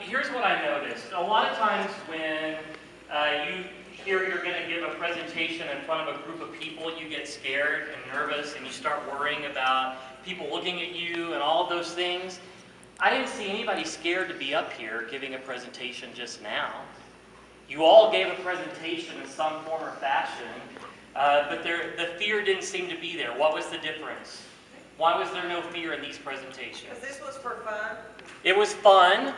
Here's what I noticed. A lot of times when you hear you're going to give a presentation in front of a group of people, you get scared and nervous and you start worrying about people looking at you and all of those things. I didn't see anybody scared to be up here giving a presentation just now. You all gave a presentation in some form or fashion, but the fear didn't seem to be there. What was the difference? Why was there no fear in these presentations? Because this was for fun. It was fun.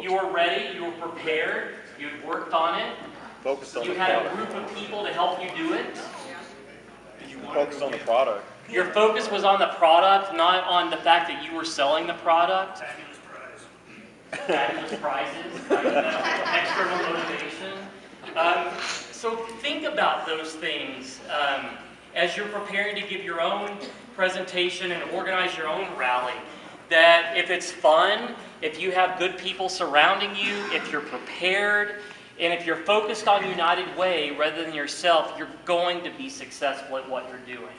You were ready. You were prepared. You had worked on it. You had a group of people to help you do it. You focused on the product. Your focus was on the product, not on the fact that you were selling the product. Fabulous prizes, external motivation. So think about those things as you're preparing to give your own presentation and organize your own rally. That if it's fun, if you have good people surrounding you, if you're prepared, and if you're focused on United Way rather than yourself, you're going to be successful at what you're doing.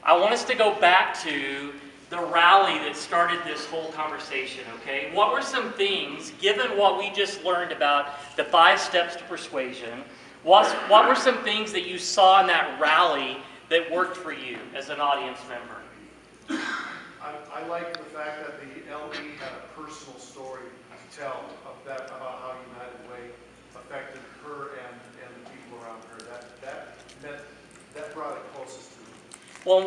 I want us to go back to the rally that started this whole conversation, okay? What were some things, given what we just learned about the 5 steps to persuasion, what were some things that you saw in that rally that worked for you as an audience member? I like the fact that the LD had a personal story to tell about how United Way affected her and the people around her. That brought it closest to me. Well,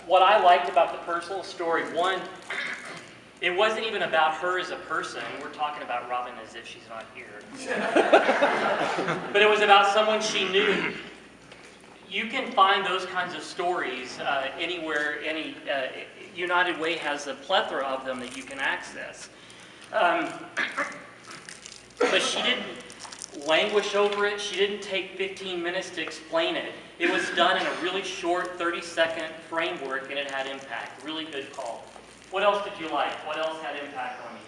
what I liked about the personal story, one, it wasn't even about her as a person. We're talking about Robin as if she's not here. But it was about someone she knew. You can find those kinds of stories anywhere. United Way has a plethora of them that you can access. But she didn't languish over it. She didn't take 15 minutes to explain it. It was done in a really short 30-second framework, and it had impact. Really good call. What else did you like? What else had impact on you?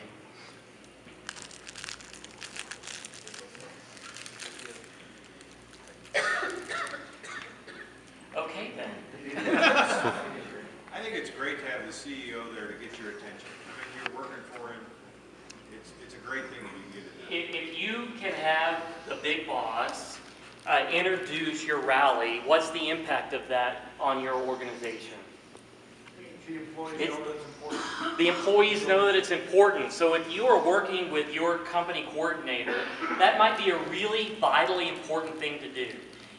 Okay, then. I think it's great to have the CEO there to get your attention. I mean, you're working for him. It's a great thing that you can get it done. If you can have the big boss introduce your rally, what's the impact of that on your organization? The employees know that it's important. The employees know that it's important. So if you are working with your company coordinator, that might be a really vitally important thing to do.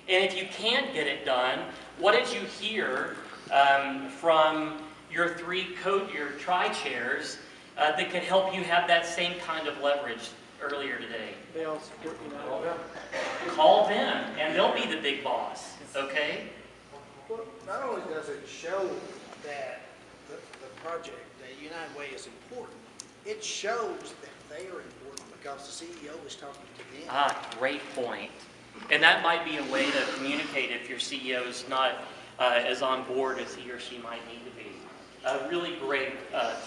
And if you can't get it done, what did you hear from your your tri-chairs that could help you have that same kind of leverage earlier today? They all support United. Call them, and they'll be the big boss, okay? Well, not only does it show that the project, that United Way is important, it shows that they are important because the CEO is talking to them. Ah, great point. And that might be a way to communicate if your CEO is not as on board as he or she might need to be. A really great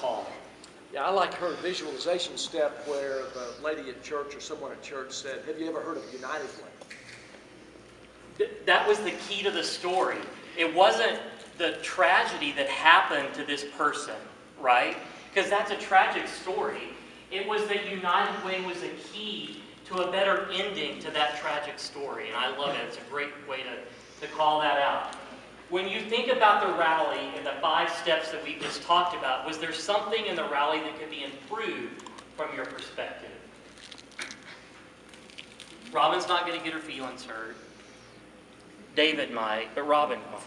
call. Yeah, I like her visualization step where the lady at church or someone at church said, "Have you ever heard of United Way?" That was the key to the story. It wasn't the tragedy that happened to this person, right? Because that's a tragic story. It was that United Way was a key to a better ending to that tragic story. And I love it. It's a great way to call that out. When you think about the rally and the 5 steps that we just talked about, was there something in the rally that could be improved from your perspective? Robin's not going to get her feelings hurt. David might, but Robin won't.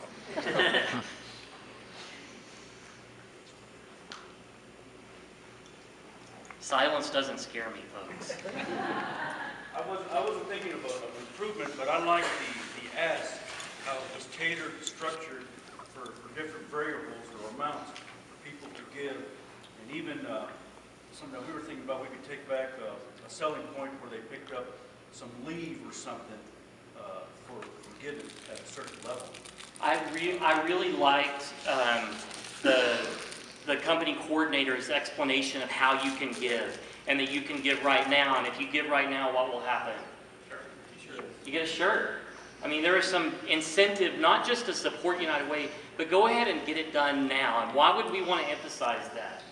Silence doesn't scare me, folks. I wasn't thinking of improvement, but I like the ask, how it was catered, structured for different variables or amounts for people to give. And even something that we were thinking about, we could take back a selling point where they picked up some leave or something for giving at a certain level. I really liked the company coordinator's explanation of how you can give, and that you can give right now, and if you give right now, what will happen? Sure. You get a shirt. I mean, there is some incentive, not just to support United Way, but go ahead and get it done now. And why would we want to emphasize that?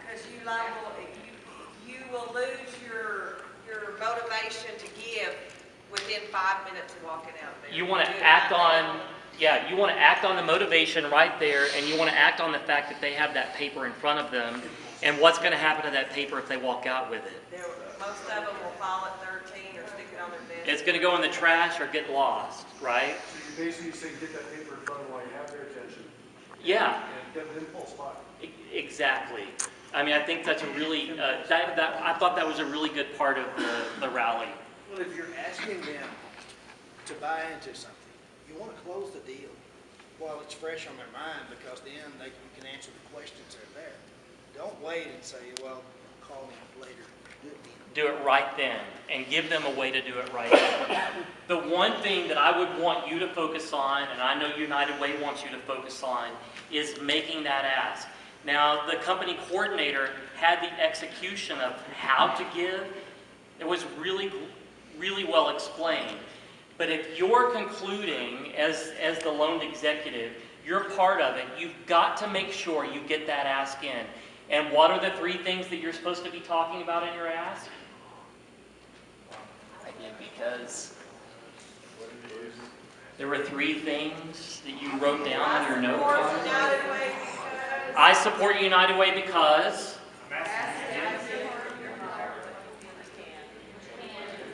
because you liable, you will lose your motivation to give within 5 minutes of walking out there. You want Do to it act right on, now. yeah, you want to act on the motivation right there, and you want to act on the fact that they have that paper in front of them, and what's going to happen to that paper if they walk out with it. Most of them will file at 13 or stick it on their desk. It's going to go in the trash or get lost, right? So you're basically saying get that paper in front of them while you have their attention. Yeah, And get an impulse buy. exactly. I mean, I think that's a really, I thought that was a really good part of the rally. Well, if you're asking them to buy into something, you want to close the deal while it's fresh on their mind, because then you can answer the questions that are there. Don't wait and say, well, call me later. Do it then. Do it right then, and give them a way to do it right then. The one thing that I would want you to focus on, and I know United Way wants you to focus on, is making that ask. Now, the company coordinator had the execution of how to give. It was really, really well explained. But if you're concluding as the loaned executive, you're part of it, you've got to make sure you get that ask in. And what are the 3 things that you're supposed to be talking about in your ask? I did, because there were 3 things that you wrote down on your note Support card. United Way because. I support United Way because.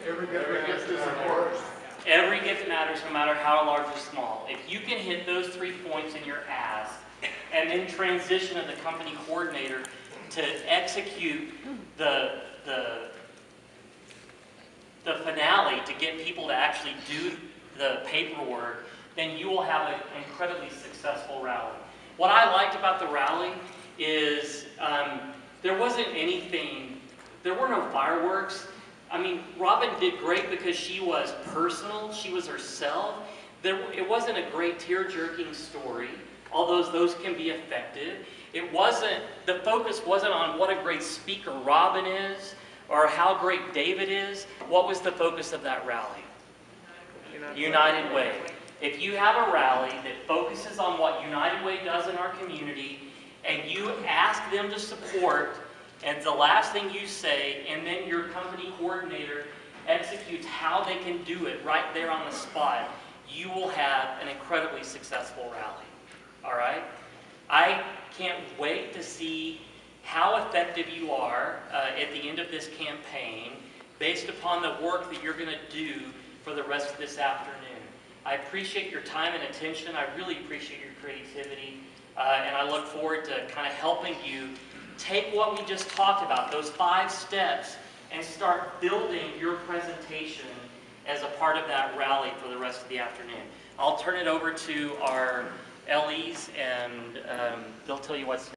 Every gift is important. Every gift matters, no matter how large or small. If you can hit those 3 points in your ask, and then transition of the company coordinator to execute the finale to get people to actually do the paperwork, then you will have an incredibly successful rally. What I liked about the rally is there wasn't anything, there were no fireworks. I mean, Robin did great because she was personal, she was herself. It wasn't a great tear-jerking story, although those can be effective. The focus wasn't on what a great speaker Robin is or how great David is. What was the focus of that rally? United Way. If you have a rally that focuses on what United Way does in our community, and you ask them to support, and the last thing you say, and then your company coordinator executes how they can do it right there on the spot, you will have an incredibly successful rally. All right? I can't wait to see how effective you are at the end of this campaign based upon the work that you're going to do for the rest of this afternoon. I appreciate your time and attention. I really appreciate your creativity. And I look forward to kind of helping you take what we just talked about, those 5 steps, and start building your presentation as a part of that rally for the rest of the afternoon. I'll turn it over to our LEs, and they'll tell you what's